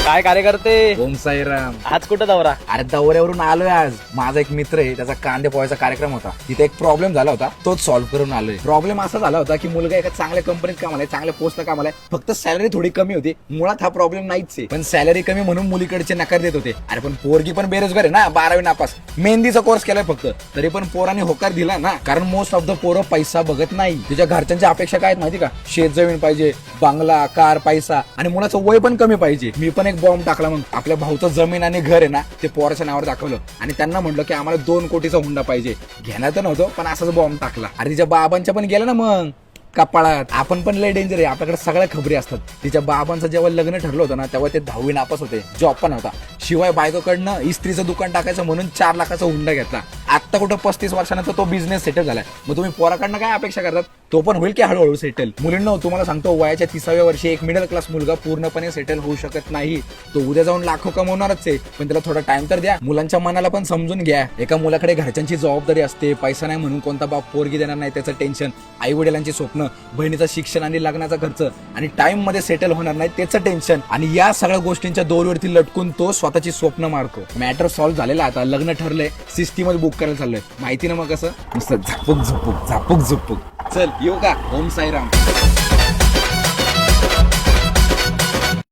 काय कार्यकर्ते? ओम साईराम. आज कुठं दौरा? अरे दौऱ्यावरून आलोय आज. माझा एक मित्र आहे, त्याचा कांदे पोहायचा कार्यक्रम होता. तिथे एक प्रॉब्लेम झाला होता, तोच सॉल्व्ह करून आलोय. प्रॉब्लेम असा झाला होता की मुलगा एका चांगल्या कंपनीत कामाला आहे, चांगल्या पोस्टला कामाला आहे, फक्त सॅलरी थोडी कमी होती. मुळात हा प्रॉब्लेम नाहीच आहे, पण सॅलरी कमी म्हणून मुलीकडचे नकार देत होते. अरे पण पोरगी पण बेरोजगार आहे ना, 12वी नापास, मेहंदीचा कोर्स केलाय फक्त, तरी पण पोरांनी होकार दिला ना. कारण मोस्ट ऑफ द पोरं पैसा बघत नाही. तुझ्या घरच्यांच्या अपेक्षा काय आहेत माहिती का? शेत जमीन पाहिजे, बंगला, कार, पैसा, आणि मुलाचं वय पण कमी पाहिजे. मी पण एक बॉम्ब टाकला. मग आपल्या भाऊचं जमीन आणि घर आहे ना, ते पोराच्या नावावर दाखवलं आणि त्यांना म्हटलं की आम्हाला 2 कोटीचा हुंडा पाहिजे. घेणार तर नव्हतं, पण असाच बॉम्ब टाकला. अरे तिच्या बाबांच्या पण गेलं ना मग कपाळात. आपण पण लय डेंजर आहे, आपल्याकडे सगळ्या खबरी असतात. तिच्या बाबांचं जेव्हा लग्न ठरलं होतं ना, तेव्हा ते 10वी नापास होते, जॉब पण होता. शिवाय बायकोकडनं इस्त्रीचं दुकान टाकायचं म्हणून 4 लाखाचा हुंडा घेतला. आता कुठं 35 वर्षानंतर तो बिझनेस सेटल झालाय. मग तुम्ही पोराकडनं काय अपेक्षा करतात? तो पण होईल की हळूहळू सेटल. मुलींना तुम्हाला सांगतो, वयाच्या 30व्या वर्षी एक मिडल क्लास मुलगा पूर्णपणे सेटल होऊ शकत नाही. तो उद्या जाऊन लाखो कमवणारच आहे, पण त्याला थोडा टाइम तर द्या. मुलांच्या मनाला पण समजून घ्या. एका मुलाकडे घरच्यांची जबाबदारी असते, पैसा नाही म्हणून कोणता बाप पोरगी देणार नाही त्याचं टेन्शन, आई वडिलांची स्वप्न, बहिणीचं शिक्षण आणि लग्नाचा खर्च, आणि टाइम मध्ये सेटल होणार नाही त्याचं टेन्शन, आणि या सगळ्या गोष्टींच्या दोरीवरती लटकून तो स्वतःची स्वप्न मारतो. मॅटर सॉल्व्ह झालेला, आता लग्न ठरलंय, सिस्टीमच बुक करायला चाललंय. माहिती ना मग कसं? नुसतं झापूक झुपूक झापूक झुपूक. चल येऊ का? ओम साईराम.